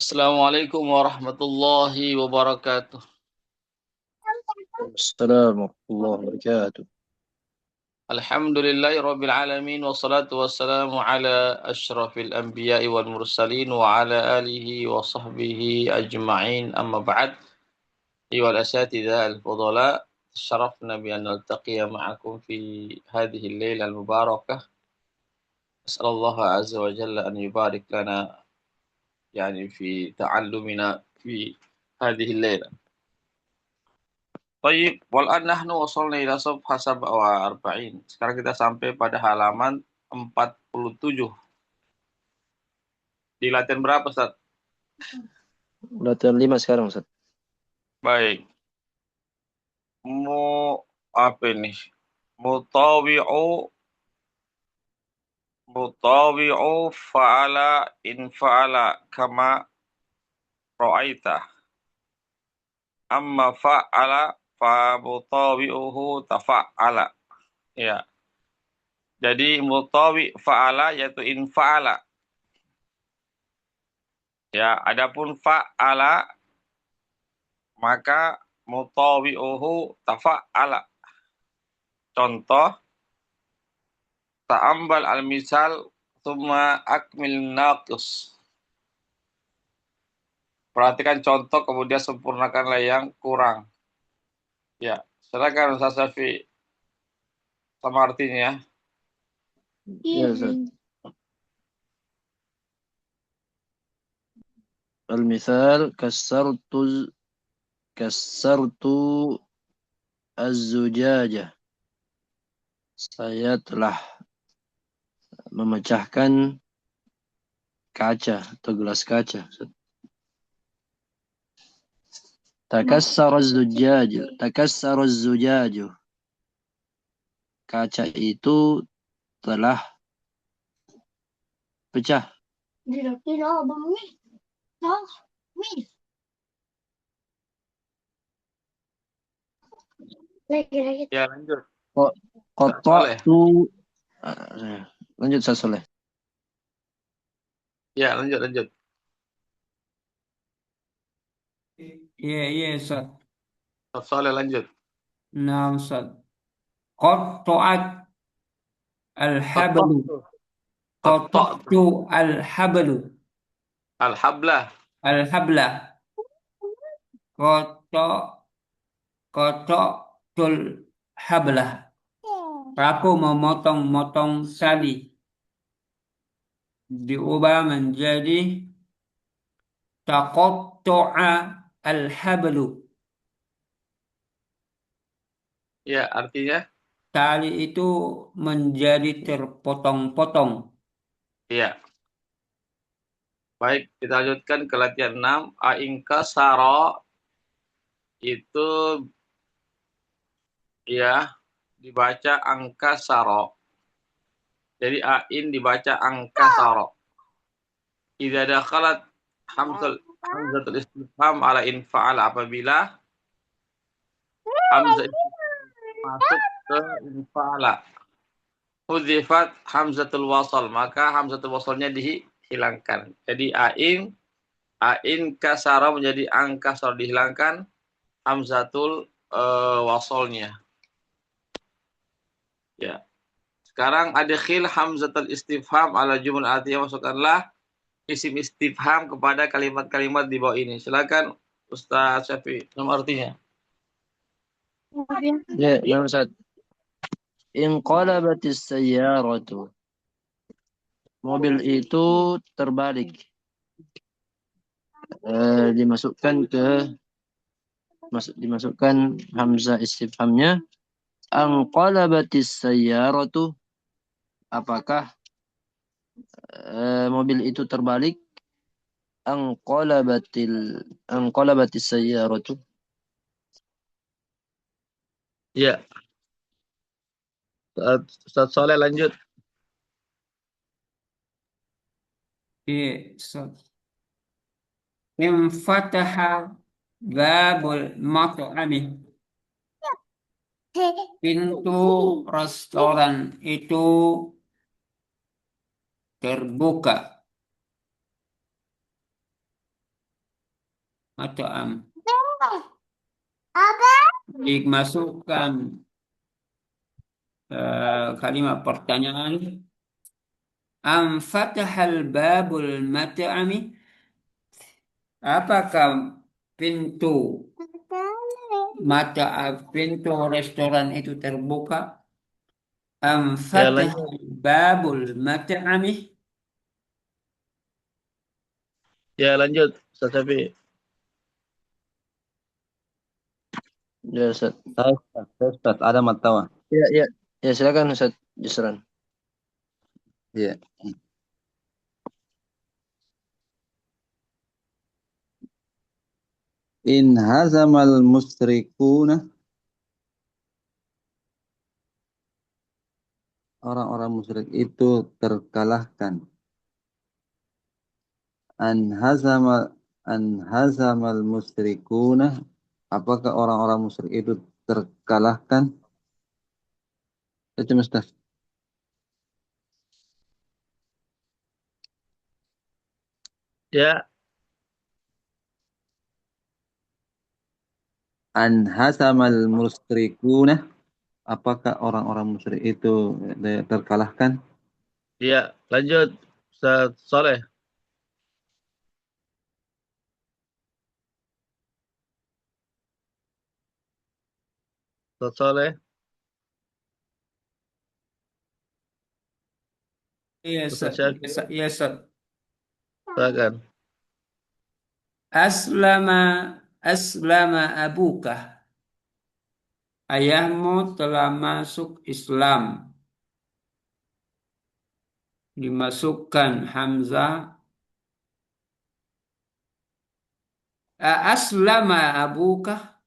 Assalamualaikum warahmatullahi wabarakatuh. السلام ورحمة الله وبركاته. Alhamdulillahi rabbil alamin wassalatu wassalamu ala asyrafil anbiya'i wal mursalin wa ala alihi wa sahbihi ajma'in amma ba'd. Ayyuhal asatidza al-fudala, syarafna bi an naltaqiya ma'akum fi hadhihi al-laila al-mubarakah. As'alullah azza wa jalla an yubarik lana fi ta'allumina fi hadhihi al-laila. Baik, wal'an nahnu wasalna ila safha sab'a wa arba'in. Sekarang kita sampai pada halaman 47. Di latihan berapa, Ustaz? Latihan 5 sekarang, Ustaz. Baik. Apa ini? Mutawi'u fa'ala in fa'ala kama ra'aita. Amma fa'ala fa mutawi'uhu tafa'ala. Ya. Jadi mutawi fa'ala yaitu in fa'ala. Ya, adapun fa'ala maka mutawi'uhu tafa'ala. Contoh, ta'ambal al-misal thumma akmil naqis. Perhatikan contoh kemudian sempurnakanlah yang kurang. Ya, silakan Ustaz Syafi sama artinya. Ya, Ustaz. Al-misal kasartu az-zujajah. Saya telah memecahkan kaca atau gelas kaca. Takassara az-zujaju. Kaca itu telah pecah. Ya, lanjut. Qata'tu. Lanjut, Ustaz Soleh. Ya, lanjut. Iya, Ustaz. Ustaz Saleh lanjut. Nah, Ustaz. Qatta'at al-hablu. Qatta'tu Qatta'tu al-hablu. al-hablah. Al-habla. Qatta' Qatta'tul hablah. Aku memotong-motong tali. Diubah menjadi taqatta'a al-hablu. Ya, artinya Tali itu menjadi terpotong-potong. ya. Baik, kita lanjutkan ke latihan 6. Aingka saro itu ya dibaca angka saro. Jadi ain dibaca angka saro. Idza dakhalat hamzatul istifham ala in fa'ala, apabila hamzah masuk ke in fa'ala. Hudzifat hamzatul wasal, maka hamzatul wasalnya dihilangkan. Jadi ain kasara menjadi angka kasar, dihilangkan hamzatul wasalnya. Ya. Sekarang adkhil hamzatul istifham ala jumlah atiyah, masukkanlah isim istifham kepada kalimat-kalimat di bawah ini. Silakan Ustaz Syafi, nama artinya. Ya, Ustaz. Inqalabatis sayyaratu. Mobil itu terbalik. Dimasukkan hamzah istifhamnya. Anqalabatis sayyaratu. Apakah mobil itu terbalik? Anqalabatis sayyaratu. Ya, Ustaz Soleh lanjut. Iya, Ustaz. Infataha babul mat'ami. Pintu restoran itu terbuka. mat'am. Dimasukkan kalimat pertanyaan. Am fatahal babul mat'ami? Apakah pintu pintu restoran itu terbuka? Am Ya, lanjut. fatahal babul mat'ami? Ya, lanjut. Ustaz Syafi'i. Ya, Ustaz. Ustaz, ada matawa. Ya, ya. Ya, silakan Ustaz Yusran. Ya. In hazamal musyrikuna, orang-orang musyrik itu terkalahkan. An hazamal musyrikuna, apakah orang-orang musyrik itu terkalahkan? Itu Ustaz. Ya, An hazamal musyrikuna, apakah orang-orang musyrik itu terkalahkan? ya, lanjut. Ustaz Soleh. Ustaz Soleh. Yes, Ustaz Syafi'i. yes, yes, sir. Silakan. Aslama abuka. Ayahmu telah masuk Islam. Dimasukkan Hamzah. Aslama abuka.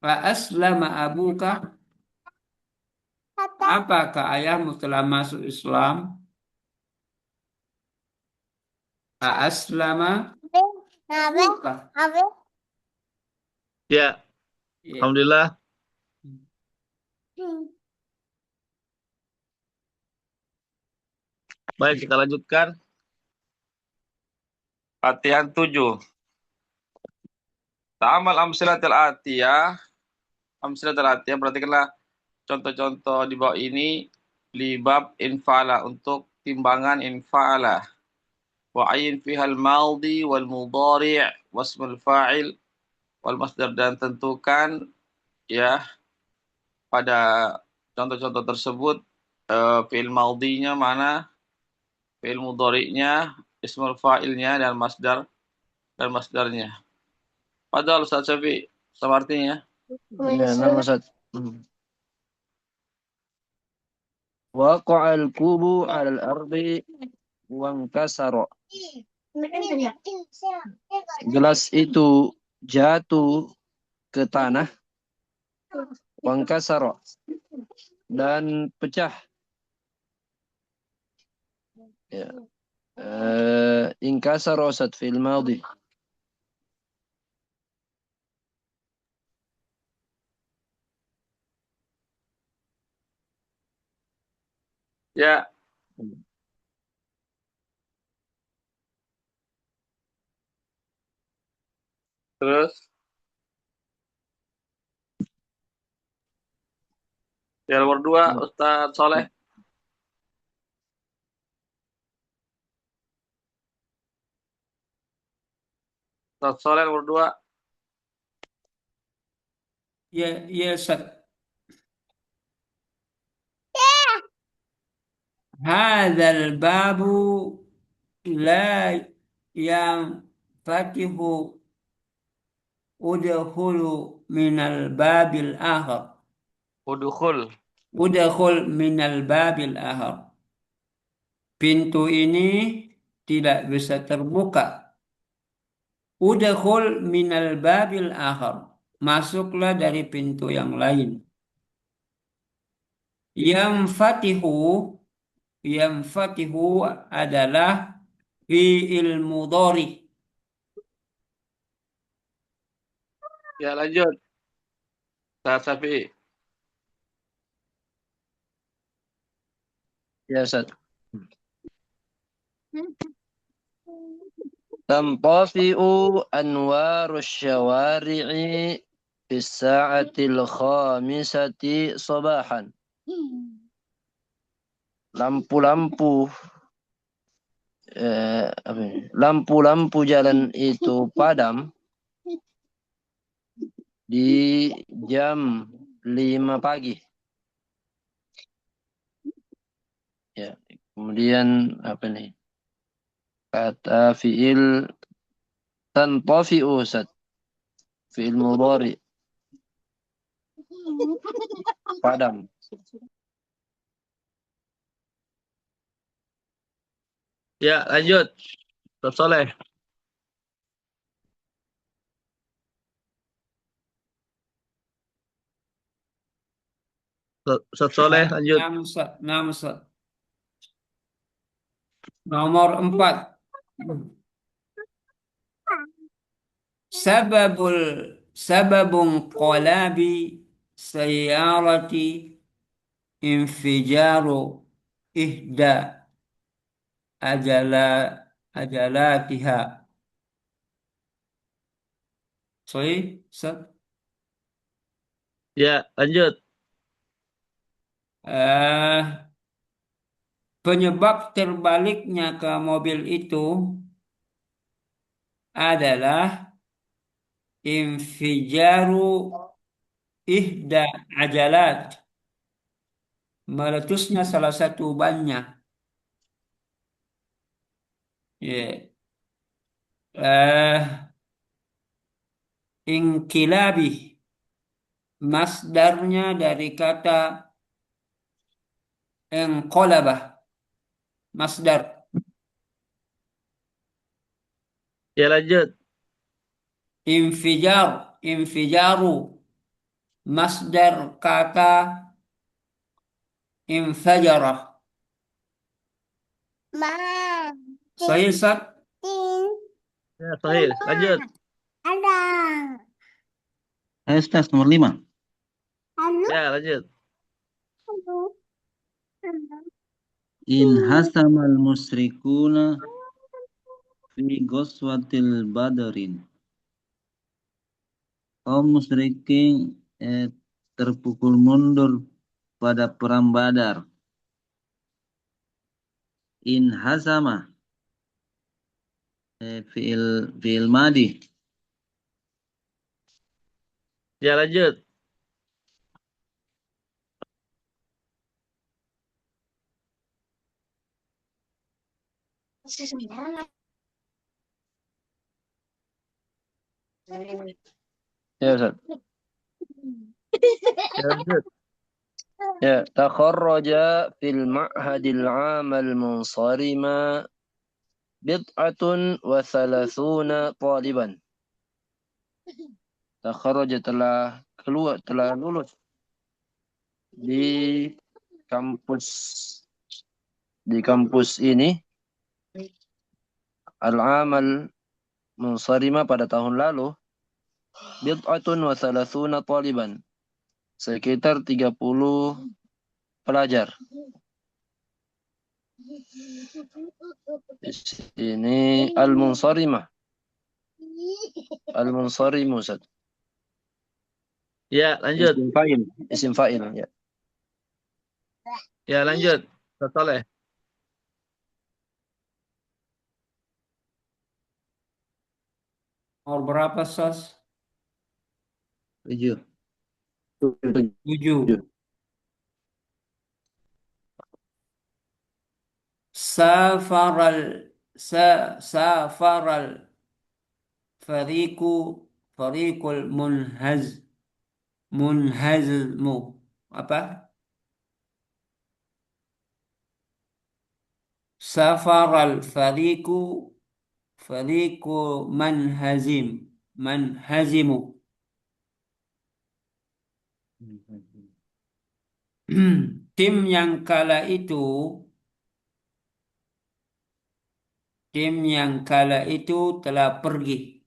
Aslama abuka. Apakah ayahmu telah masuk Islam? Aslama abuka. Ya, Ya. alhamdulillah. Baik, kita lanjutkan. Latihan 7. Ta'amal amsilatil atiyah. Amsilatil atiyah, perhatikanlah contoh-contoh di bawah ini. Libab infala, untuk timbangan infala. Wa'ayin fihal maldi wal mudhari' wasmul fa'il wal masdar, dan tentukan ya pada contoh-contoh tersebut fi'il maldinya mana, fi'il mudhari'nya, ismul fa'ilnya, dan masdarnya. Padahal Ustaz Syafi'i sama artinya. Ya, nama Ustaz. Waqa'al kubu 'alal ardi wankasara. Gelas itu jatuh ke tanah, wankasara, dan pecah. Ya. Inkasara Ustaz fil madhi. Ya, terus yang nomor 2 Ustaz Soleh. Ustaz Soleh nomor 2. Ya, ya, Ustaz. Hadzal babu la yanfatihu udkhulu minal babil akhar. Udkhul. Udkhul minal babil akhar. Pintu ini tidak bisa terbuka. Udkhul minal babil akhar. Masuklah dari pintu yang lain. Yang fatihu adalah fi'il mudhari. Ya, lanjut. Ustaz Syafi'i. Ya, Ustaz. تنطفئ أنوار الشوارع في الساعة الخامسة صباحا. Lampu-lampu lampu-lampu jalan itu padam di jam 5 pagi. Ya, kemudian apa nih? Kata fiil tantafi'u, Ustaz. Fiil mudhari. Padam. Ya, lanjut. Ustaz Soleh. Ustaz Soleh, lanjut. Nam, Ustaz. Nomor 4. Sababul sababun qalabi sayyarati infijaru ihda ajala ajalatiha. Sorry, Ustaz. Ya, lanjut. Eh, Penyebab terbaliknya ke mobil itu adalah infijaru ihda ajalat, meletusnya salah satu bannya. Ya. Eh, Inkilabi, masdarnya dari kata inqalabah, masdar. Ya, lanjut. Infijaru, masdar kata infajarah. Sahih, Ustaz? Ya, sahih. Lanjut. Ayo Ustaz, nomor 5. Ya, lanjut. In hasamal musyrikuna fi ghazwatil badrin. Kaum musyrikin terpukul mundur pada perang Badar. In hasama fiil madi. Ya, lanjut. Ya, Ustaz. Ya, lanjut. Ya, takharraja fil ma'hadil 'amal munsarima bid'atun wa thalathuna taliban. Takharraja telah lulus di kampus ini al-amal munsarima pada tahun lalu bid'atun wa thalathuna taliban, sekitar 30 pelajar. Di sini al-munsarimah. Al-munsarimu, Ustaz. Ya, lanjut. Isim fa'il, ya. Ya, lanjut. Ustaz Soleh. Nomor berapa, Sos? 7. 7. Safaral fariqu fariqul munhazmu. Apa? Safaral fariqu manhazimu. Tim yang kala itu telah pergi.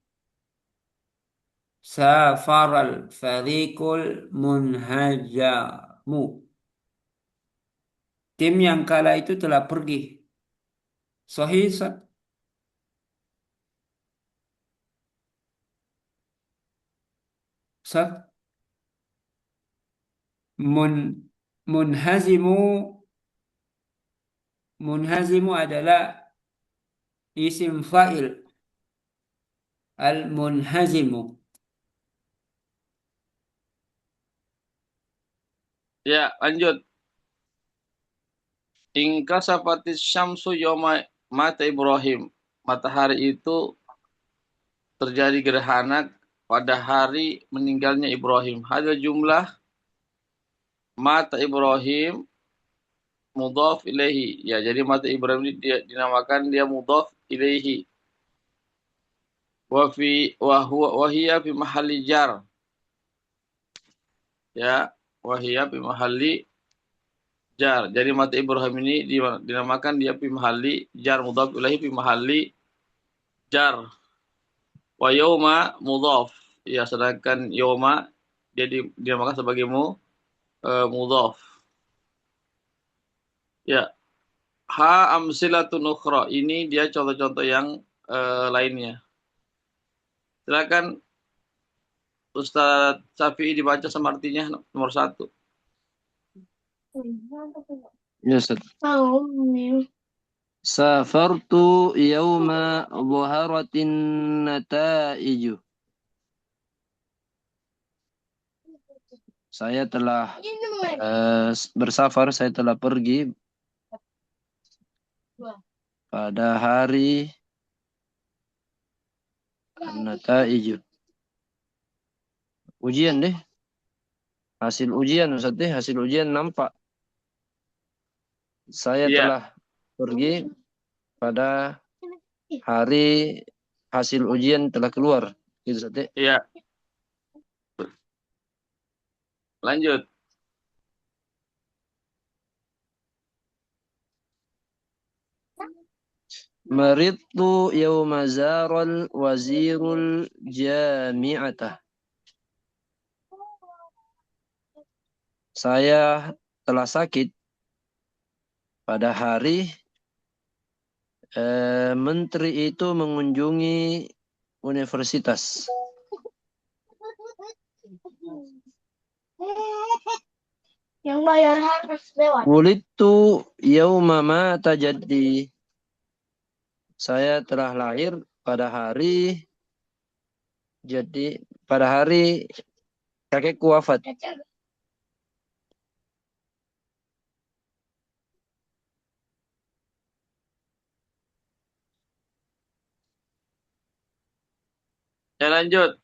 Safaral fariqul munhajamu. Tim yang kala itu telah pergi. Sahih, Ustaz? Ustaz, mun munhazimu munhazimu adalah isim fa'il al-munhazimu. Ya, lanjut. Ingkasafatis syamsu yoma mata Ibrahim. Matahari itu terjadi gerhana pada hari meninggalnya Ibrahim. Ada jumlah mata Ibrahim mudhaf ilaihi. Ya, jadi mata Ibrahim ini dia dinamakan dia mudhaf ilaihi. Wa hiya fi mahalli jar. Ya, wa hiya fi mahalli jar. Jadi mata Ibrahim ini dinamakan dia fi mahalli jar, mudhaf ilaihi fi mahalli jar. Wa yauma mudhaf. Ya, sedangkan yauma dia dinamakan sebagai mudhaf. Ya, ha amsilatun ukhra. Ini dia contoh-contoh yang lainnya. Silakan Ustadz Syafi'i dibaca sama artinya nomor 1. Ya, Ustaz. Safartu yawma dhaharatin nataiju. Saya telah bersafar, saya telah pergi pada hari nataiju. Ujian deh. Hasil ujian, Ustaz deh. Hasil ujian nampak. Saya Iya. telah pergi pada hari hasil ujian telah keluar. Gitu, Ustaz deh. Iya. Lanjut. Maridtu yawma zaral wazirul jami'atah. Saya telah sakit pada hari menteri itu mengunjungi universitas. Yang bayar harus lewat. Wulidtu yawma mata jaddi. Saya telah lahir pada hari kakekku wafat. Ya, lanjut.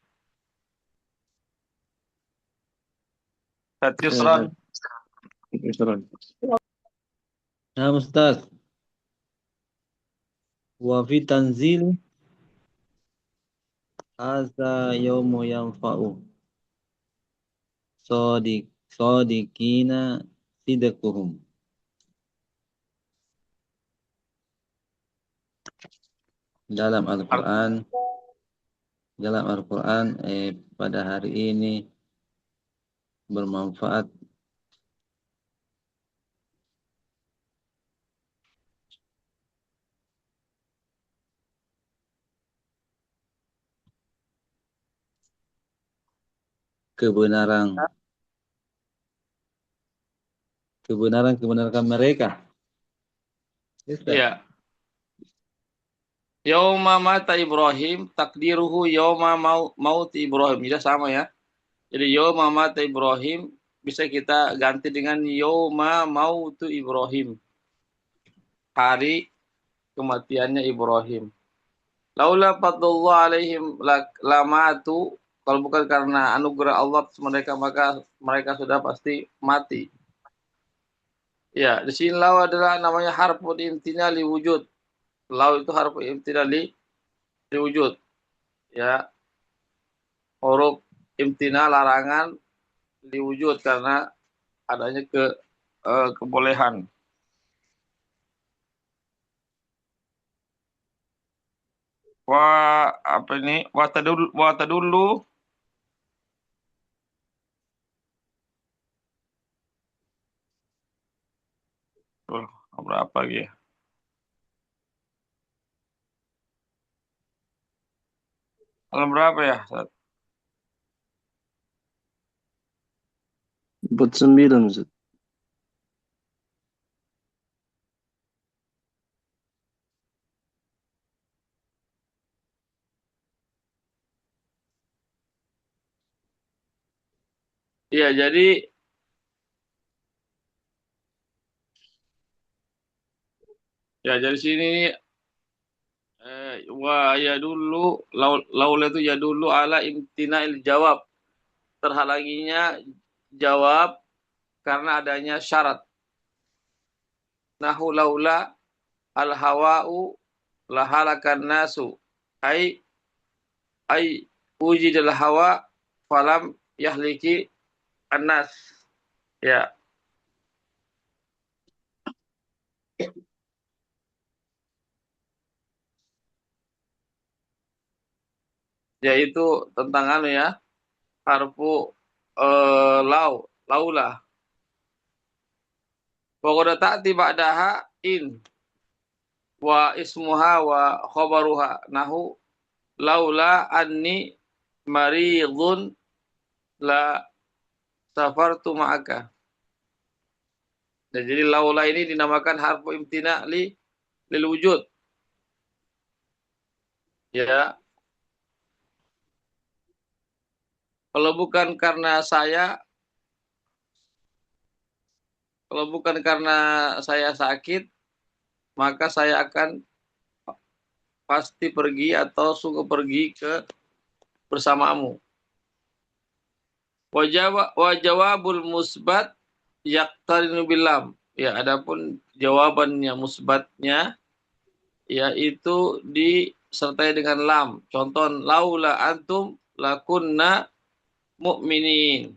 Yusron. Nah, Ustaz. Wa fi tanzil hadza yaumu yanfa'u sadiqina sidquhum. Dalam Al-Quran pada hari ini bermanfaat kebenaran mereka. Iya. Yauma mata Ibrahim, takdiruhu yauma maut Ibrahim. Tidak sama ya. Jadi yauma mata Ibrahim bisa kita ganti dengan yauma mautu Ibrahim. Hari kematiannya Ibrahim. Laula fadlullah alaihim lamatu. Kalau bukan karena anugerah Allah mereka, maka mereka sudah pasti mati. Ya, di sini lau adalah namanya harfun imtina li wujud. Lau itu harfun imtina li wujud. Ya, huruf imtina larangan li wujud karena adanya kebolehan. Apa ini? Wa tadullu berapa lagi ya? Halaman berapa ya? Dapat 9, Ustaz. Ya, jadi sini wa ya dulu laula itu ya dulu ala imtina'il jawab, terhalanginya jawab karena adanya syarat. Nahu laula al hawa'u lahalakan nasu, ai wujidal hawa falam yahliki annas. Ya, yaitu tentang anu ya, harfu laula. Pokoknya ta'ti ba'daha in wa ismuha wa khabaruha nahu laula anni maridun la safartu ma'aka. Dan jadi laula ini dinamakan harfu imtina lil wujud. Ya. Kalau bukan karena saya sakit, maka saya akan pasti pergi atau sungguh pergi bersamamu. Wa jawabul musbat yaqtarinu bilam. Ya, adapun jawabannya musbatnya yaitu disertai dengan lam. Contoh laula antum lakunna mu'minin.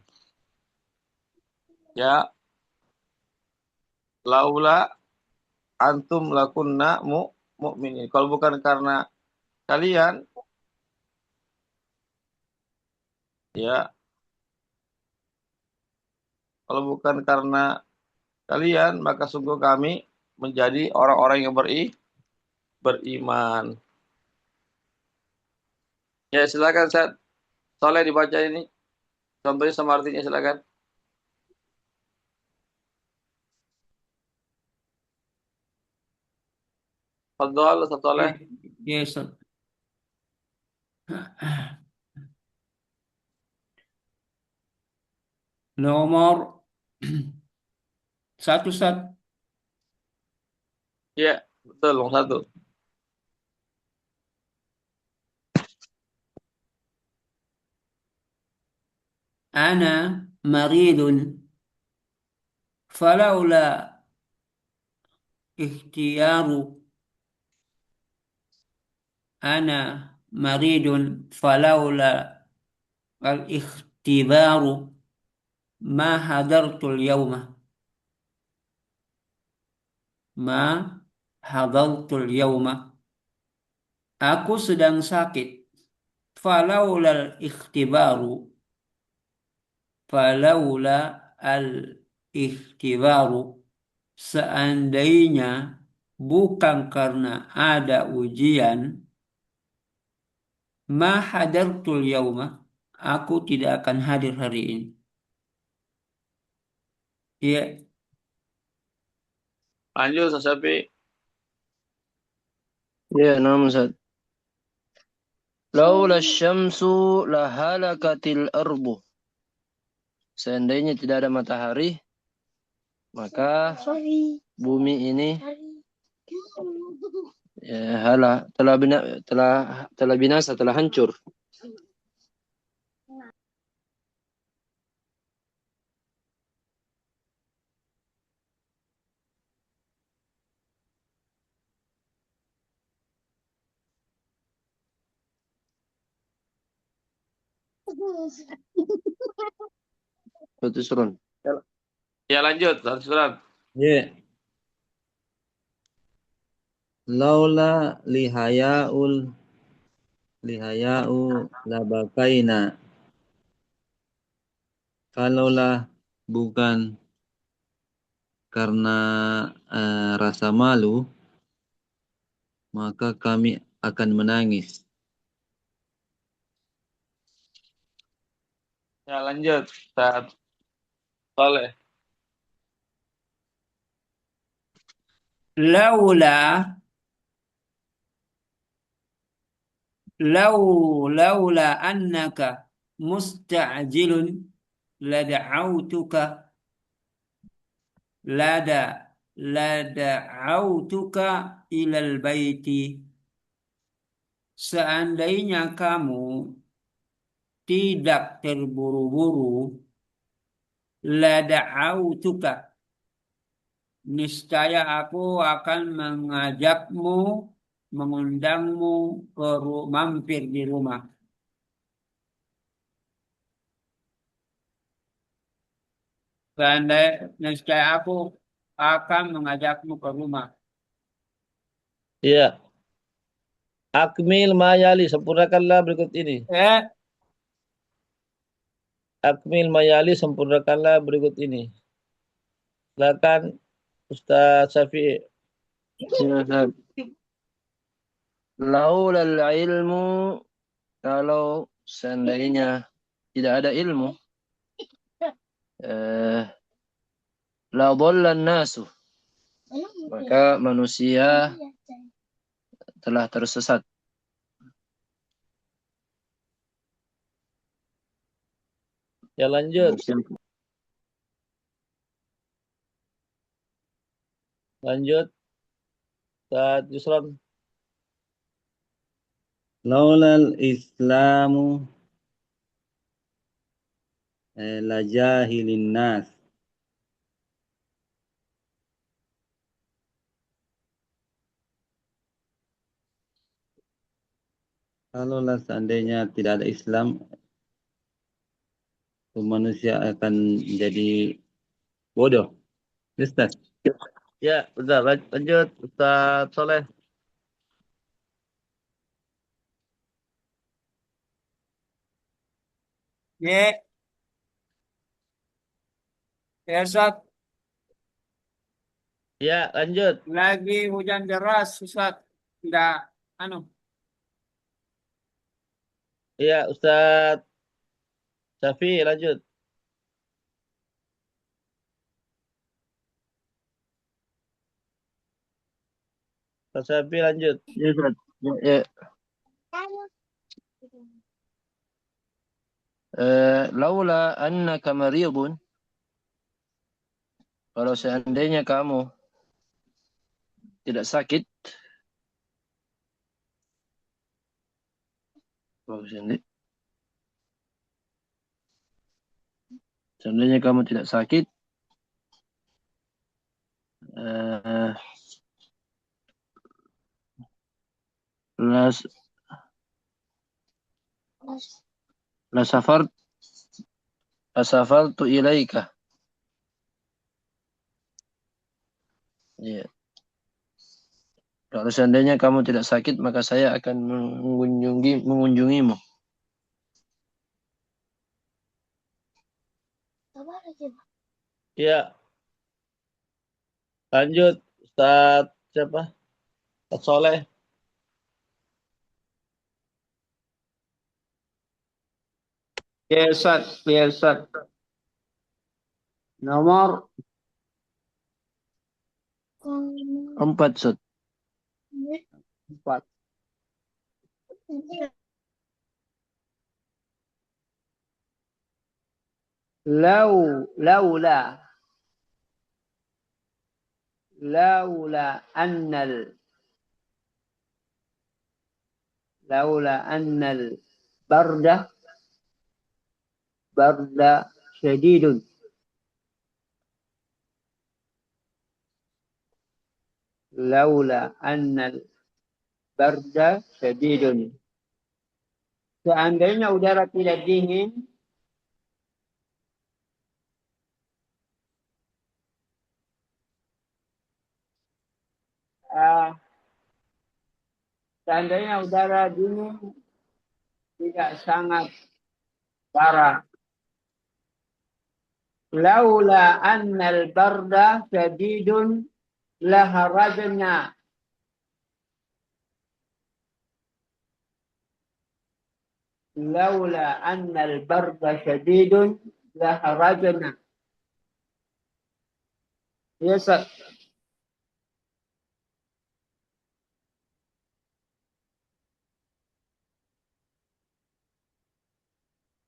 Ya. Laula antum lakunna mu'minin. Kalau bukan karena kalian, ya, kalau bukan karena kalian, maka sungguh kami menjadi orang-orang yang beriman. Ya, silakan Ustaz Soleh dibaca ini. Contohnya sama artinya, silakan. Fadhol Ustaz Soleh. Yes. Nomor 1, Ustaz. Ya, betul, nomor 1. Ana maridun falaula ikhtiyaru ana maridun falaula al-ikhtibaru ma hadartul yawma ma hadartul yawma. Aku sedang sakit. Falaula al-ikhtibaru, seandainya bukan karena ada ujian, ma hadartul yauma, aku tidak akan hadir hari ini. Ya, Lanjut Ustaz Syafi. Ya, nama Ustaz. Laula syamsu lahalakatil ardu. Seandainya tidak ada matahari, maka bumi ini telah binasa, telah hancur. Betul, Surun. Ya, lanjut Ustaz Suran. Ya. Laula lihaya'u labakaina. Kalaulah bukan karena rasa malu, maka kami akan menangis. Ya, lanjut Ustaz Saleh. Laula laula annaka musta'jilun lada'autuka lada lada'autuka ilal baiti. Seandainya kamu tidak terburu-buru, lada'autuka, niscaya aku akan mengundangmu mampir di rumah. Niscaya aku akan mengajakmu ke rumah. Iya. Akmil mayali, sempurnakanlah berikut ini. Akmil mayali, sempurnakanlah berikut ini. Silakan Ustaz Syafi'i. Laulal ilmu, kalau seandainya tidak ada ilmu, la dhallan nasu, maka manusia telah tersesat. Ya lanjut. Lanjut. Ustaz Yusron. Laulal islamu la jahilin nas. Kalaulah seandainya tidak ada Islam, manusia akan jadi bodoh. Ustaz. Ya, udah lanjut Ustaz Soleh. Ya, Ustaz, Ya, lanjut. lagi hujan deras, Ustaz. Tidak, Iya, Ustaz Syafi'i lanjut. Ustaz Syafi'i lanjut. Ya. Laula annaka maridun, kalau seandainya kamu tidak sakit, seandainya kamu tidak sakit, lasafartu ilaika. Ya. Kalau seandainya kamu tidak sakit, maka saya akan mengunjungimu. Iya. Lanjut Ustaz siapa? Ustaz Soleh. Ya, Ustaz. Ya, Ustaz. Nomor 4, Ustaz. 4. Laula annal barda syadidun. Laula annal barda syadidun. Seandainya udara tidak dingin, seandainya udara dingin tidak sangat parah. Laula annal barda syadidun laharajna. Laula annal barda syadidun laharajna. Ya, Ustaz.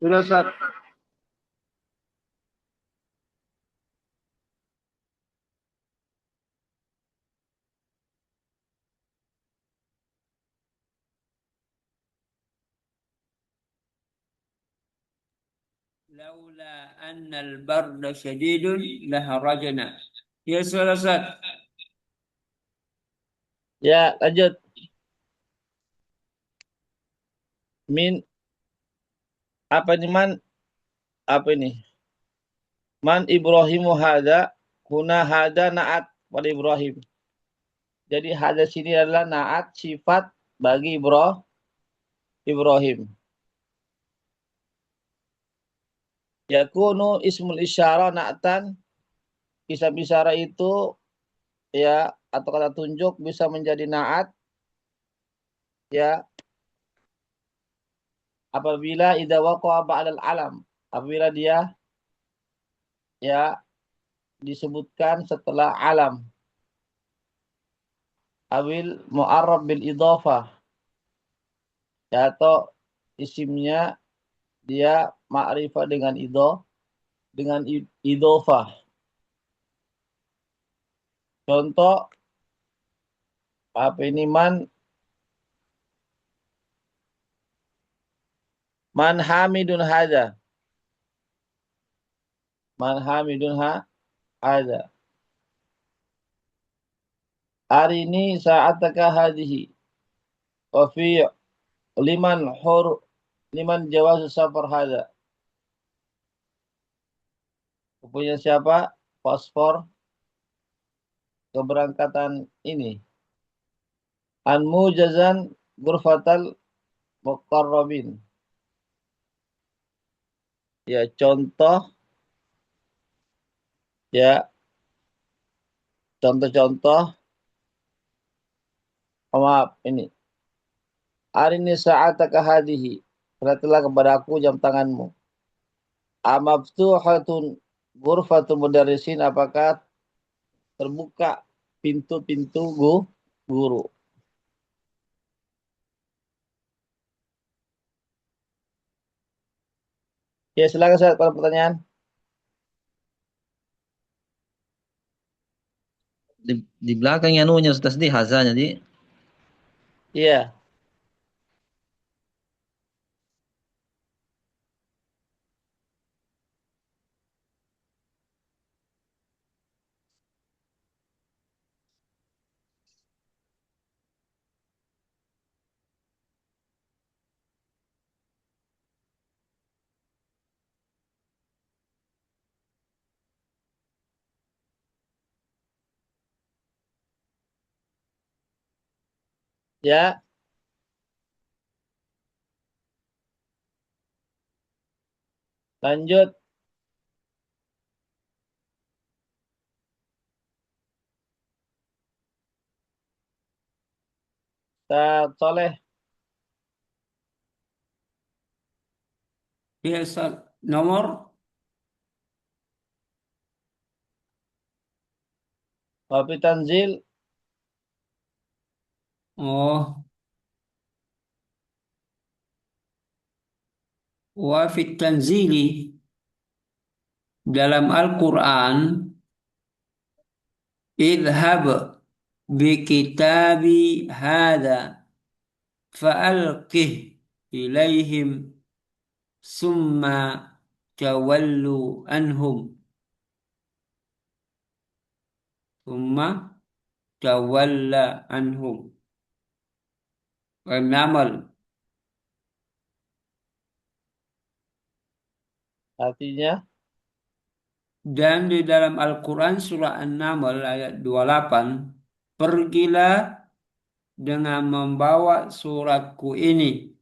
Sudah, Ustaz. Laula annal barda syadidun laharajna. Ya, sudah, Ustaz. Ya, lanjut. Min apa ini man? Apa ini? Man Ibrahimu hada, kuna hada naat pada Ibrahim. Jadi hada sini adalah naat sifat bagi Ibrahim. Yakunu ismul isyara na'tan. Ism isyara itu ya atau kata tunjuk bisa menjadi naat ya apabila idza waqa'a ba'dal alam. Apabila dia ya disebutkan setelah alam. Awil mu'arrab bil idhafah. Ya, atau isimnya dia ma'rifah dengan idhafah. Contoh apa ini man hamidun hada. Man hamidun hada. Arini sa'ataka hadhihi. Wa fi liman jawaz safar hada. Punya siapa? Paspor keberangkatan ini. An mujazan ghurfatal muqarrabin. Ya, contoh ya contoh-contoh maaf ini. Arini sa'ataka hadhihi. Perhatilah kepada aku jam tanganmu. Amaftuhatun ghurfatul mudarrisin, apakah terbuka pintu-pintu guru. Ya, silakan saya kalau pertanyaan. Di belakang yang anunya Ustaz di hazanya di. Iya. Ya, lanjut. Ustaz Soleh. Ya, Ustaz. Nomor Wafi tanzil. oh wa fit tanzili dalam Al-Quran idhab bi kitabi hada fa'alqih ilaihim summa tawallu anhum summa tawalla anhum An-Naml. Artinya, Dan di dalam Al-Quran surah An-Naml ayat 28, pergilah dengan membawa suratku ini,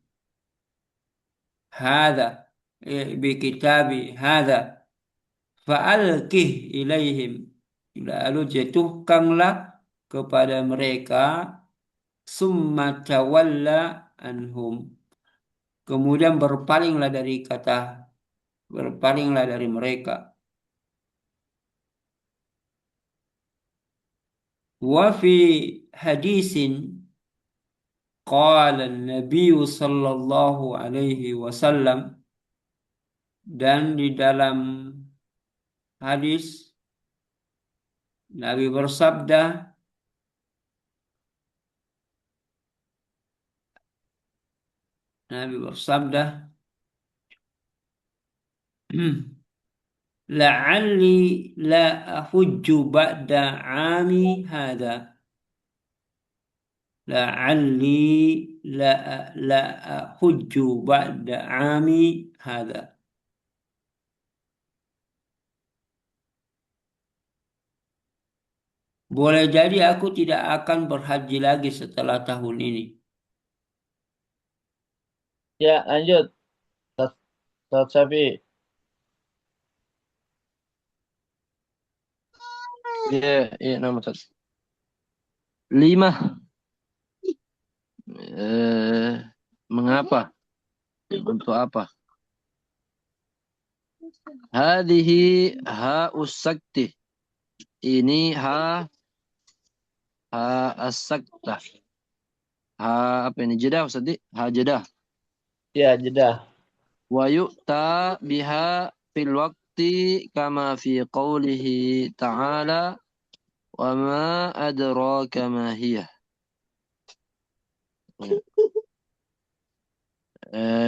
hada, bi kitabi hada, fa'alqih ilaihim, lalu jatuhkanlah kepada mereka, summa tawalla anhum, kemudian berpalinglah dari mereka. Wa fi hadisin qala Nabi sallallahu alaihi wasallam, dan di dalam hadis Nabi bersabda, la'alli la ahujju ba'da 'ami hadha. La'alli la ahujju ba'da 'ami hadha. Boleh jadi aku tidak akan berhaji lagi setelah tahun ini. Ya, lanjut. Ustaz Syafi'i. Ya, nama Ustaz. 5. Mengapa? Untuk apa? Hadhihi ha'us sakti. Ini ha as-sakta. Ha apa ini? Jedah Ustaz? Ha jedah. Ya, jedah. Wa yu'ta biha fil waqti kama fi qawlihi ta'ala wa ma adraka ma hiya.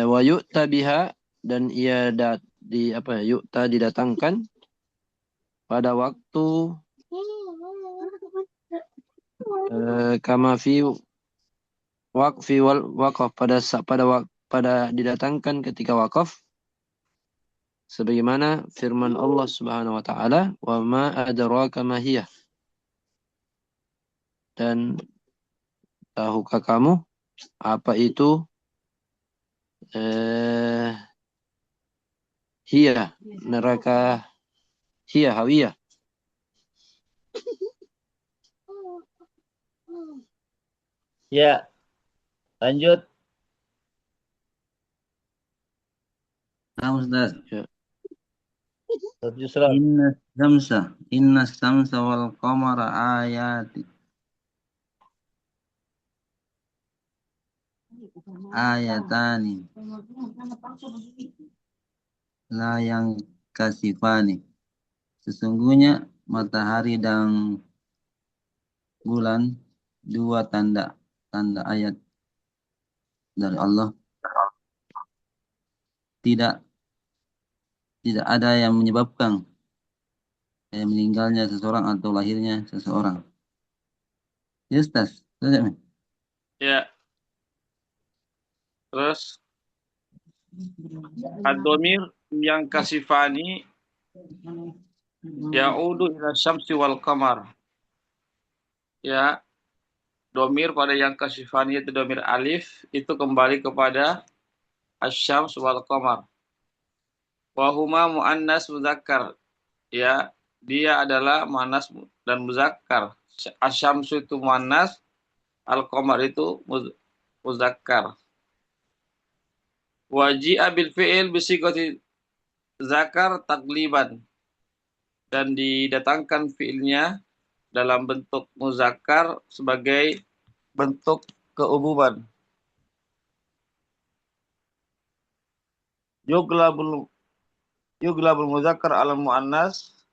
Wa yu'ta biha, dan ia yu'ta didatangkan pada waktu kama fi waqfi wal waqaf, pada didatangkan ketika wakaf, sebagaimana firman Allah Subhanahu wa taala, wa ma adraka ma hiya, dan tahukah kamu apa itu hiya, neraka hiya, hawiyah. Ya, lanjut. Nah, Ustaz. Ya. Ustaz Yusra. Inna samsa wal qamara ayatani la yang kasifani. Sesungguhnya matahari dan bulan dua tanda ayat dari Allah. Tidak ada yang menyebabkan meninggalnya seseorang atau lahirnya seseorang. Ya, Ustaz. Ya. Terus ad-dhamir yang kasifani ya'udu ila syamsi wal qamar. Ya. Domir pada yang kasifani itu domir alif, itu kembali kepada asyams wal qamar. Wahuma muannas muzakkar. Ya, dia adalah muannas dan muzakkar. Asyamsu itu muannas, al-qamar itu muzakkar. Waji'a bil fi'il bisigati zakar tagliban, dan didatangkan fi'ilnya dalam bentuk muzakkar sebagai bentuk keumuman. Yuglabul muzakkar al muannas.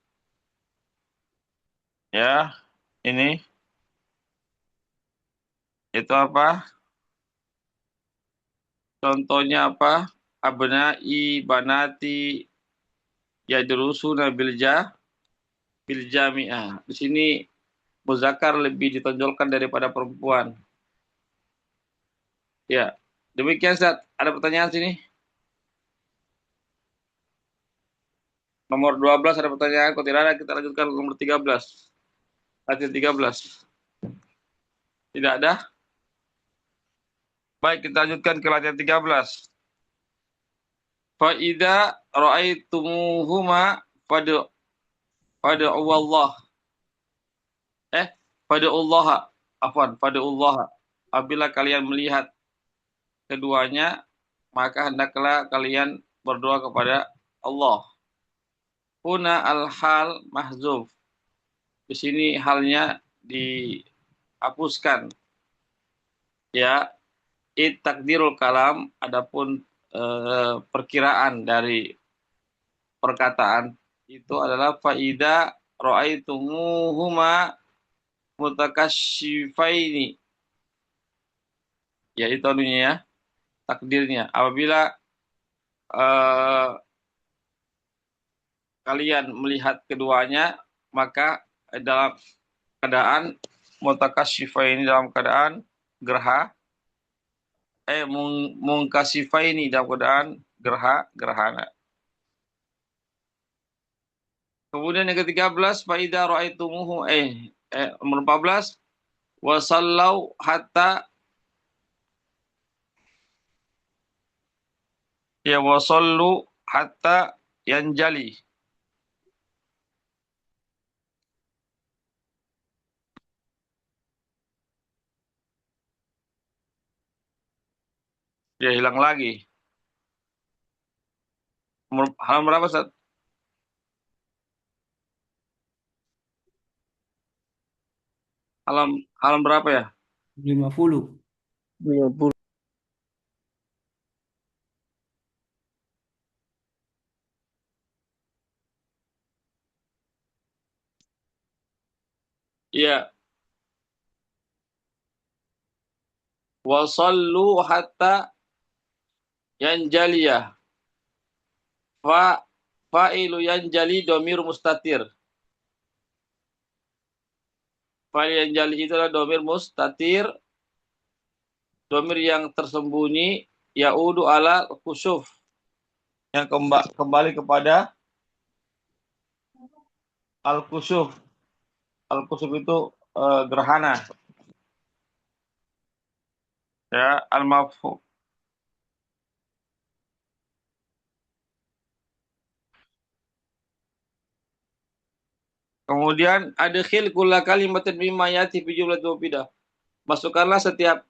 Ya, ini itu apa? Contohnya apa? Abna'i banati yadrusuna bil jami'ah. Di sini muzakkar lebih ditonjolkan daripada perempuan. Ya, demikian Ustaz. Ada pertanyaan sini? Nomor 12 ada pertanyaan. Kalau tidak ada, kita lanjutkan nomor 13. Latihan 13. Tidak ada? Baik, kita lanjutkan ke latihan 13. Fa'idha ra'aitumuhuma fad'uwallah. Fad'ullaha. Afwan, fad'ullaha. Apabila kalian melihat keduanya, maka hendaklah kalian berdoa kepada Allah. Huna al-hal mahzuf. Di sini halnya dihapuskan. Ya, takdirul kalam, adapun perkiraan dari perkataan itu adalah faida ra'aitumuhuma mutakasyifaini. Ya, itu anunya ya, takdirnya. Apabila kalian melihat keduanya, maka dalam keadaan mutakasyifaini, dalam keadaan gerha, mungkasifaini, dalam keadaan gerhana. Kemudian yang ke-13, faida ra'aitumuhu nomor 14, wasallau hatta, ya wasallu hatta yanjali. Ya, hilang lagi. Halaman berapa, Ustaz? Halaman berapa ya? 50. 50. Iya. Wasallu hatta yanjaliyah. Fa'ilu yanjali domir mustatir. Fa'il yanjali itu adalah domir mustatir, domir yang tersembunyi, ya'udu ala khusuf, yang kembali kepada al-khusuf. Al-khusuf itu gerhana. Ya, al-mafhum. Kemudian adkhil kulla kalimatin mimma yati fi jumlatin mufidah. Masukkanlah setiap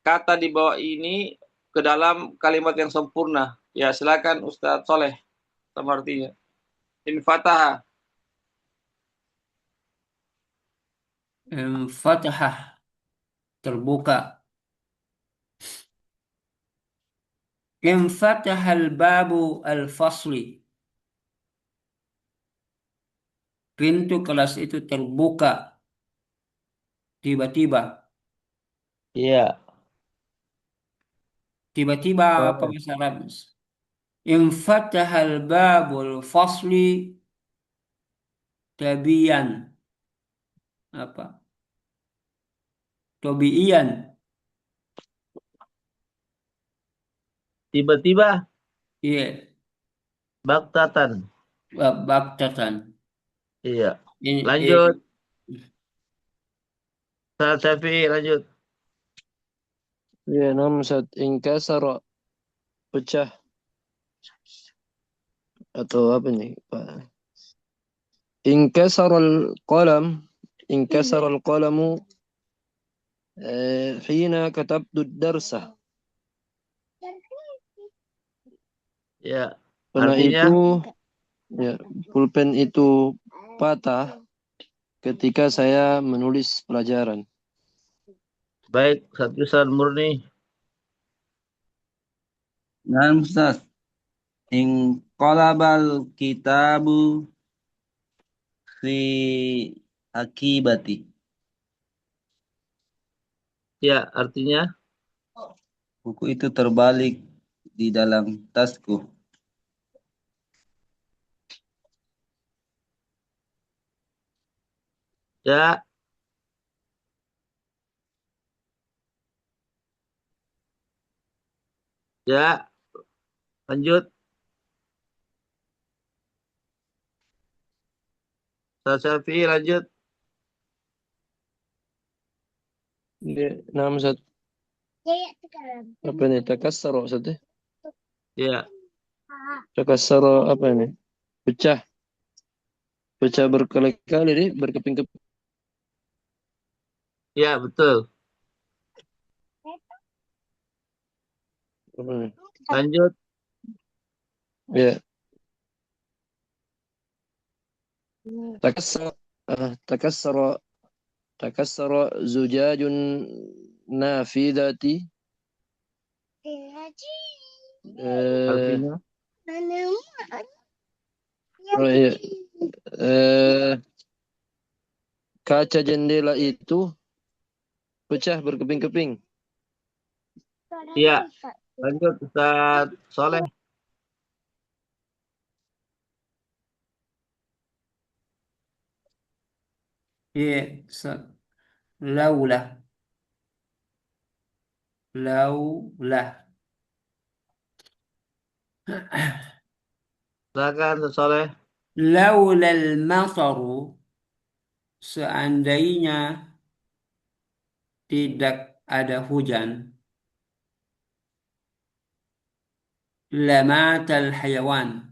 kata di bawah ini ke dalam kalimat yang sempurna. Ya, silakan Ustaz Soleh sama artinya. Infataha. Fatahah, terbuka. Infatahal babu al-fasli. Pintu kelas itu terbuka tiba-tiba. Iya. Tiba-tiba apa bahasa Arab? Infatahal babul fasli tabiyan. Apa? Tobiiyan. Tiba-tiba Iya, baktatan. baktatan. Iya. Ini, Lanjut. Ustaz Syafi'i, lanjut. Ya, namsat inkasara, pecah atau apa nih, Pak? Inkasaral qalam, inkasaral qalamu hina katabtu darsa. Ya. Karena Artinya itu ya, pulpen itu patah ketika saya menulis pelajaran. baik, Ustaz Yusran Murni. Nah, Ustaz, in qalabal kitabu fi akibati. Ya, artinya Buku itu terbalik di dalam tasku. ya, ya, lanjut. Ustaz Syafi'i, lanjut. Ya, namsat apa nih? Takassara maksudnya? Ya, Takassara apa ini? Pecah. Pecah berkali-kali nih, berkeping-keping. ya, betul. Apa nih? Lanjut. Ya, takassara takassara Takassara zujajun nafidati. Artinya? Oh iya. Kaca jendela itu pecah berkeping-keping. Iya. Lanjut Ustaz Soleh. Iya, laulah. Laulah. Silakan Ustaz Soleh. Laulal mataru, seandainya tidak ada hujan, lamatal hayawan,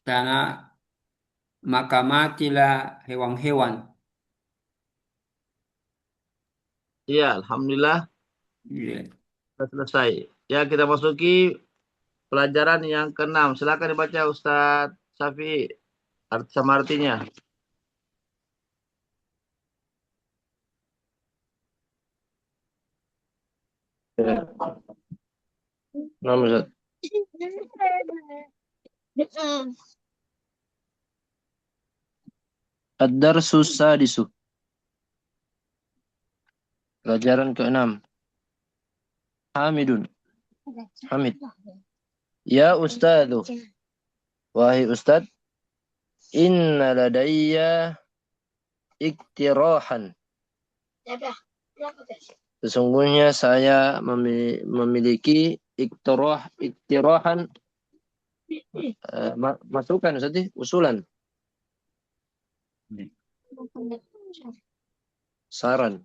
karena maka matilah hewan-hewan. Iya, alhamdulillah Iya. sudah selesai. Ya, kita masuki pelajaran yang keenam. Silakan dibaca Ustaz Safi arti sama artinya. Ya. Nah, Ustaz. Ad-darsus sadisu. Pelajaran ke-6. Hamidun. Hamid. Ya Ustadzu. Wahai Ustadz. Inna ladayya iktirahan. Sesungguhnya saya memiliki iktirahan masukan Ustaz, usulan, saran.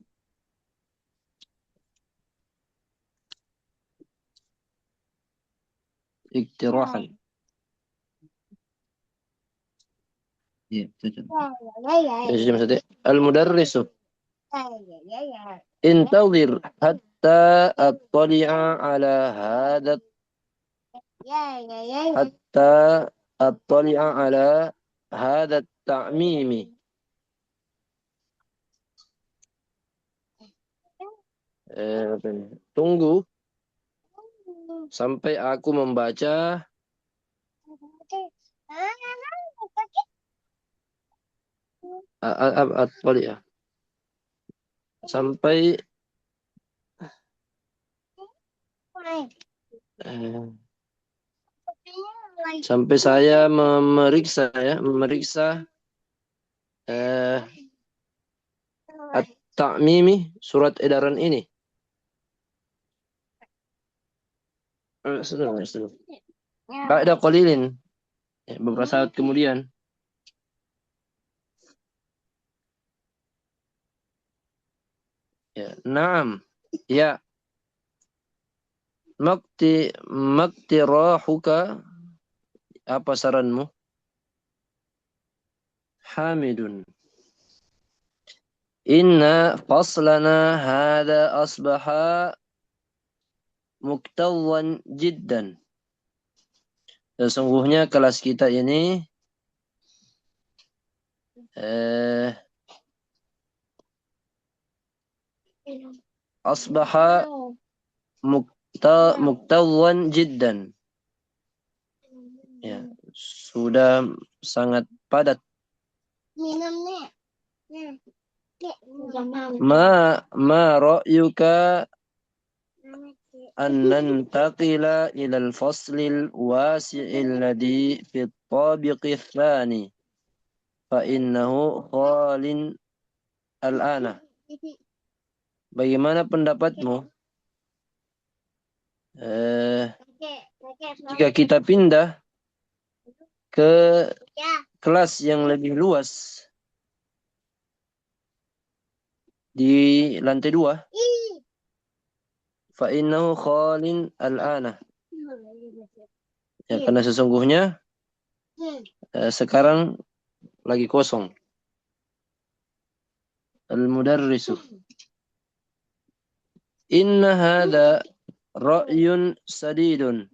Iktirahan. Iya, cocok. Al-mudarrisu. Intadhir hatta attali'a ala hadat hatta attali'a ala hadat ta'mimi. Tunggu sampai aku membaca at-tali'a sampai sampai saya memeriksa at-ta'mimi, surat edaran ini. Sudah. Ba'da qalilin, beberapa saat kemudian. Ya, na'am. Ya. Maktirahuka, apa saranmu? Hamidun. Inna faslana hada asbaha muktawan jiddan. Sesungguhnya kelas kita ini asbaha muktawan jiddan. Ya, sudah sangat padat. Ma ra'yuka an nantaqila ila al-faslil wasi'il ladhi fi at-tabiqi ats-tsani fa innahu khalin al-ana. Bagaimana pendapatmu jika kita pindah ke kelas yang lebih luas di lantai 2? Fa innahu khalin al-ana. Ya, karena sesungguhnya sekarang lagi kosong. Al-mudarrisu. Inna hadha ra'yun sadidun.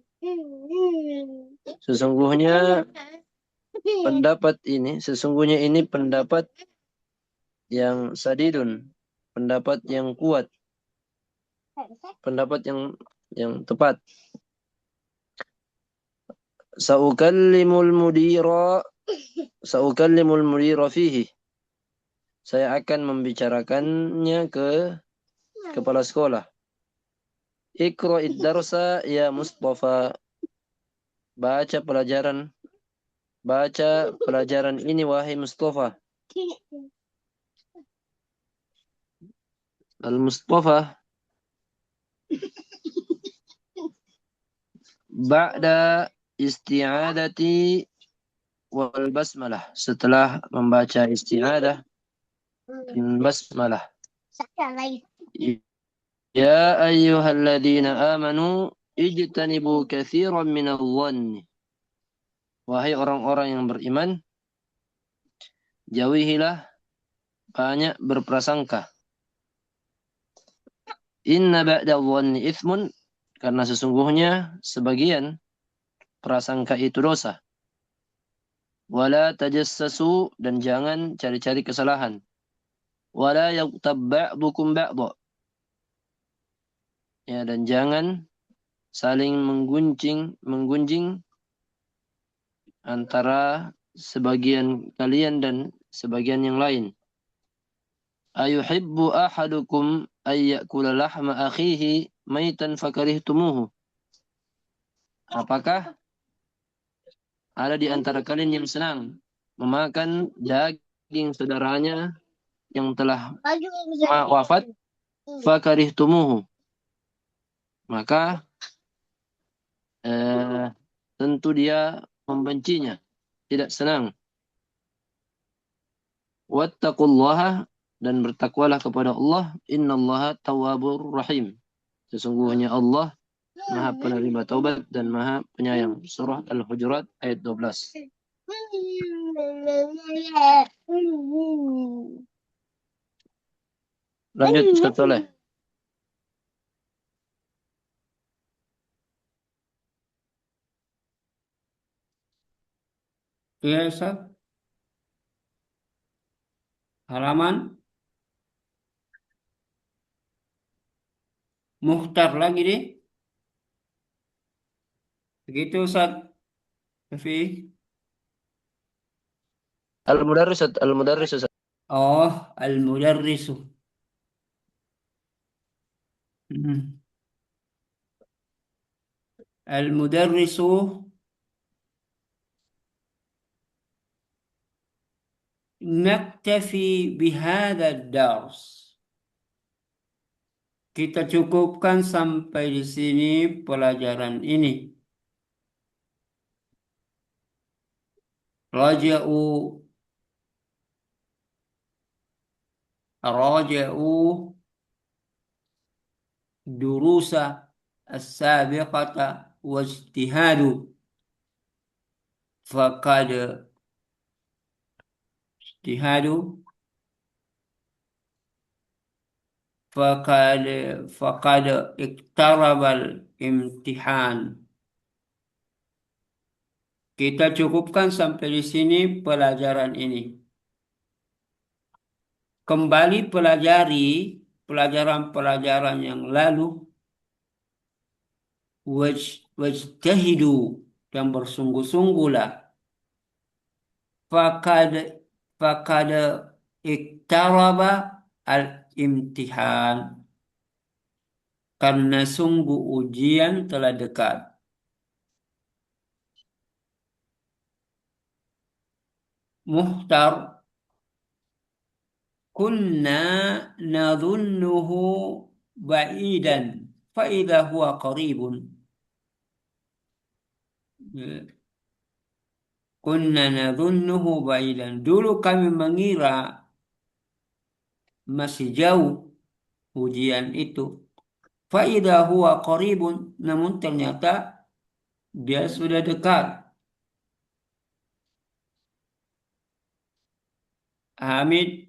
Sesungguhnya pendapat ini, sesungguhnya ini pendapat yang sadidun, pendapat yang kuat, pendapat yang tepat. Saukallimul mudira fihi. Saya akan membicarakannya ke kepala sekolah. Iqra'id darsa ya Mustafa. Baca pelajaran ini wahai Mustafa. Al-Mustafa ba'da isti'adati wal basmalah. Setelah membaca isti'adah dan basmalah. Ya ayyuhalladzina amanu ijtanibu katsiran minadh dhanni. Wahai orang-orang yang beriman, jauhilah banyak berprasangka. Inna ba'da dhanni itsmun, karena sesungguhnya sebagian prasangka itu dosa. Wala tajassasu, dan jangan cari-cari kesalahan. Wala yaghtab ba'dukum ba'dha. Ya, dan jangan saling menggunjing antara sebagian kalian dan sebagian yang lain. Ayuhibbu ahadukum ay ya'kula lahma akhihi maitan fakarihtumuhu. Apakah ada di antara kalian yang senang memakan daging saudaranya yang telah wafat? Fakarihtumuhu. Maka tentu dia membencinya, tidak senang. Wattaqullaha, dan bertakwalah kepada Allah. Innallaha tawwabur rahim. Sesungguhnya Allah Maha penerima taubat dan Maha penyayang. Surah Al-Hujurat ayat 12. Lanjut Ustaz Soleh. Ya, Ustaz. Halaman Muhtar lagi deh. Begitu Ustaz. Tapi Al-Mudarris Ustaz. oh, al-mudarrisu. Hmm. Al-mudarrisu naktafi bihadha ad-dars. Kita cukupkan sampai di sini pelajaran ini. Raja'u durusa as-sabiqata wajtihadu faqad ijtihadu faqad faqad iktarabal imtihan. Kita cukupkan sampai di sini pelajaran ini. Kembali pelajari pelajaran-pelajaran yang lalu. Wajtahidu, dan bersungguh-sungguhlah. Fakad iktaraba al-imtihan, karena sungguh ujian telah dekat. Muhtar, kunna nadhunnuhu ba'idan fa idza huwa qaribun. Kunna nadhunnuhu ba'idan. Dulu kami mengira masih jauh ujian itu. Fa idza huwa qaribun, namun ternyata dia sudah dekat. Hamid,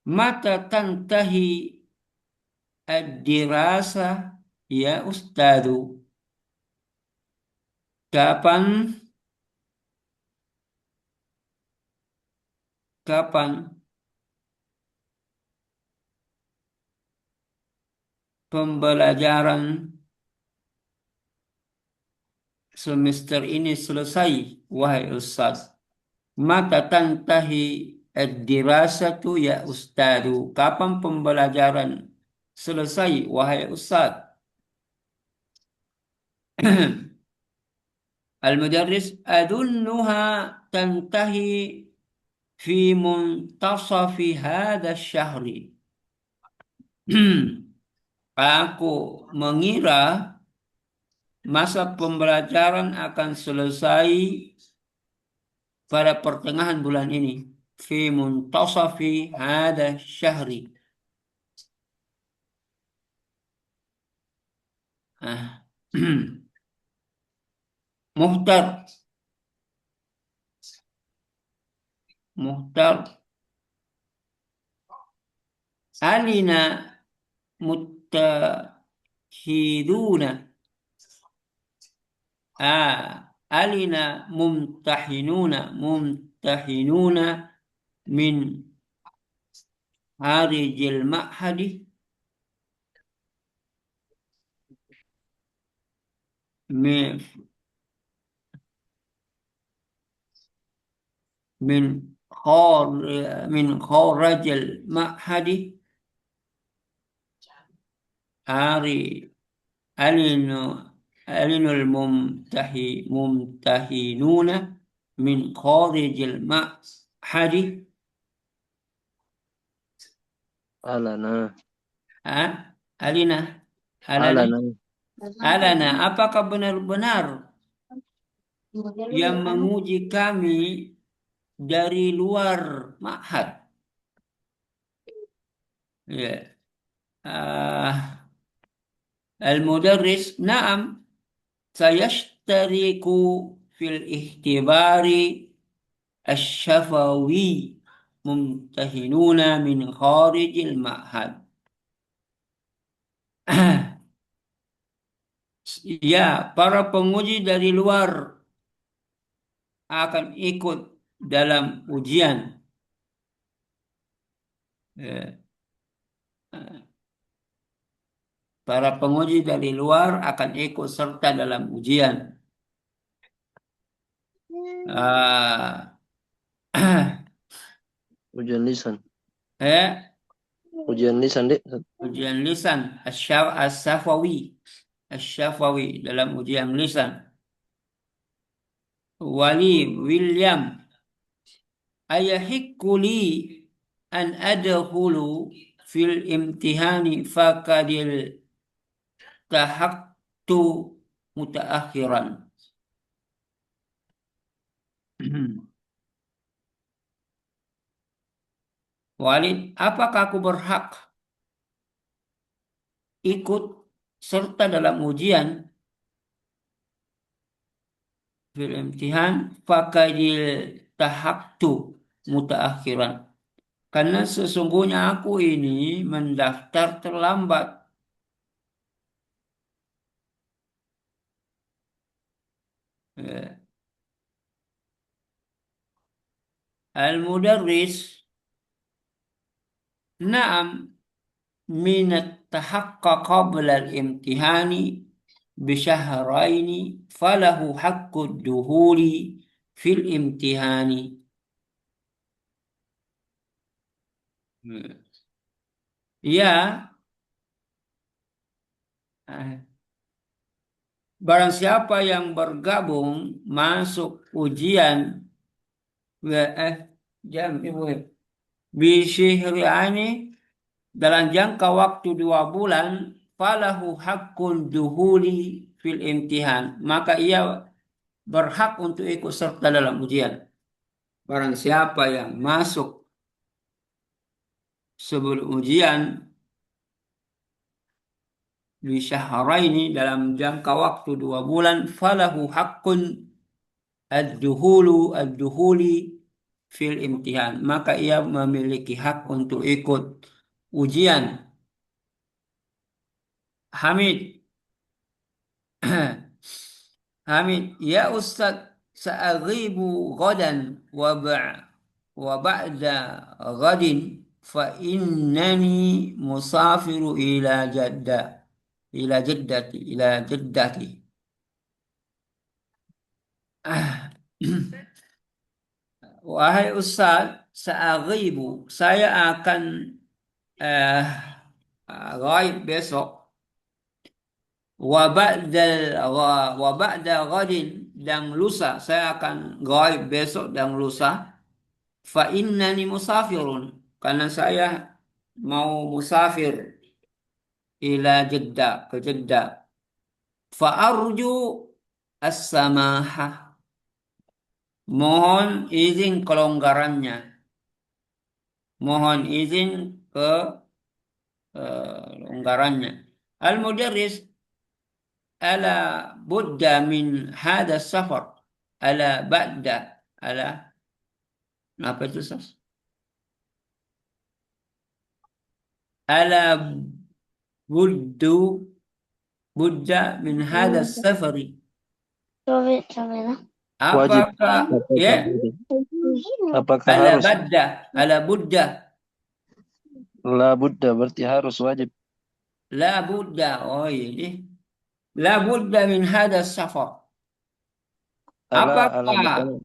mata tantahi ad-dirasa ya ustadu. Kapan kapan pembelajaran semester ini selesai, wahai Ustaz? Mata tantahi ad-dirasatu ya Ustadu. Kapan pembelajaran selesai, wahai Ustaz? Al-mudarris, adunnuha tantahi fi muntasafi hadha syahri. Aku mengira masa pembelajaran akan selesai pada pertengahan bulan ini. Fi muntasafi hadha syahri. Muhtar. Alina muttahiduna. Alina mumtahinuna min harijil ma'hadi min kharajil ma'hadi alinul mumtahinuna min kharijil ma'hadi Alana. Alana, apakah benar-benar yang menguji kami dari luar ma'had? Ya. Al-mudarris, na'am, sayashtariku fil ihtibari asy-syafawi mumtahinuna min kharijil ma'had. Ya, para penguji dari luar akan ikut dalam ujian. Para penguji dari luar akan ikut serta dalam ujian. Ujian lisan. Ujian lisan, Dik. Ujian lisan asy-syafawi dalam ujian lisan. William, ayahikku li an adkhulu fil imtihani fakadil tahaktu mutaakhiran. Walid, apakah aku berhak ikut serta dalam ujian fil imtihan fakadil tahaktu mutaakhiran? Karena sesungguhnya aku ini mendaftar terlambat. Al-mudarris, na'am, minat tahaqqa qabla al-imtihani bisyahraini falahu haqqud duhuli fil imtihani. Ya, barang siapa yang bergabung masuk ujian bisyahraini dalam jangka waktu 2 bulan, falahu haqqul duhuli fil imtihan, maka ia berhak untuk ikut serta dalam ujian. Barang siapa yang masuk sebelum ujian bisyahraini dalam jangka waktu 2 bulan, falahu haqqun ad-duhuli fil imtihan, maka ia memiliki hak untuk ikut ujian. Hamid, ya Ustaz, sa'aghibu ghadan wa wa ba'da ghadin fa innani musafiru ila jaddati. Ah. Wahai Ustaz, sa'aghibu, saya akan eh, ghaib besok. Wa ba'da ghadin, dan lusa saya akan ghaib besok dan lusa. Fa innani musafirun, karena saya mau musafir ke Jeddah. Fa arju as-samahah, mohon izin kelonggarannya, mohon izin ke longgarannya. Al-mudarris, ala budda min hada safar, ala ba'da, ala apa itu Sas? Ala buddu budda min hada safari. Coba lah. Wajib. Apakah ya? Apakah Ala harus? badda, ala budda, La budda berarti harus wajib. la budda. Oh ini, la budda min hada safar. Ala Apakah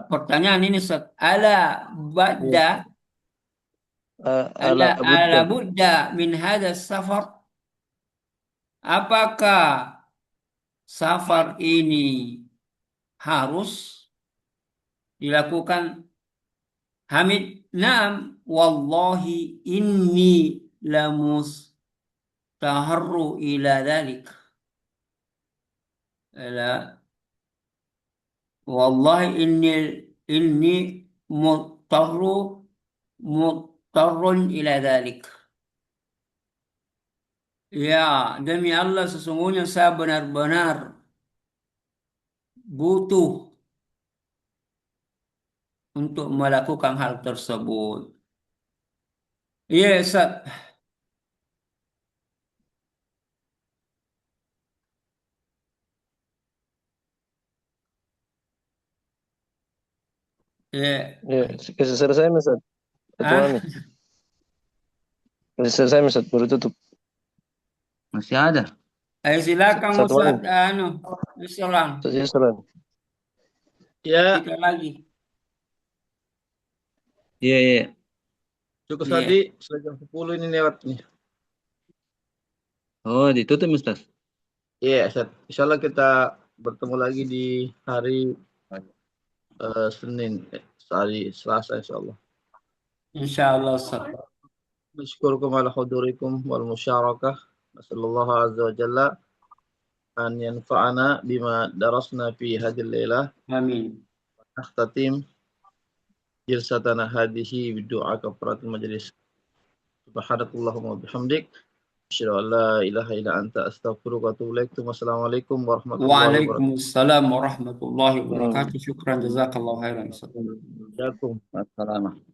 pertanyaan ini Ustaz, ala badda, ala budda. ala budda min hada safar. Apakah safar ini harus dilakukan? Hamid, naam, wallahi inni lamustaharru ila dhalik. La, wallahi inni muttarrun ila dhalik. Ya, demi Allah, sesungguhnya saya benar-benar butuh untuk melakukan hal tersebut. Iya, Ustaz. Ya. Ya, kasih selesai Ustaz. Ah, Ketua kasih selesai Ustaz, baru tutup. Masih ada. ayo silakan Satu Ustaz. lagi. Islam. Islam. Ya, Kita lagi. Iya, iya. cukup Iya. tadi sudah jam 10 ini lewat nih. Oh, ditutup Ustaz. Iya, insya Allah kita bertemu lagi di hari Senin, hari Selasa insya Allah. Insyaallah Ustaz. Nashkurukum ala hudurikum wal musyarakah. Nasallallahu azza wa jalla an yanfa'ana bima darasna fi hadhihi al-lailah. Amin. Nakhtatim jilsatana hadhihi bidu'a kafaratul majlis. Subhanakallahumma wa bihamdik. Asyhadu an la ilaha illa anta astaghfiruka wa atubu ilaik. Wassalamualaikum warahmatullahi wabarakatuh. Waalaikumsalam warahmatullahi wabarakatuh. Syukran jazakallahu khairan Ustaz. Assalamualaikum. Assalamualaikum.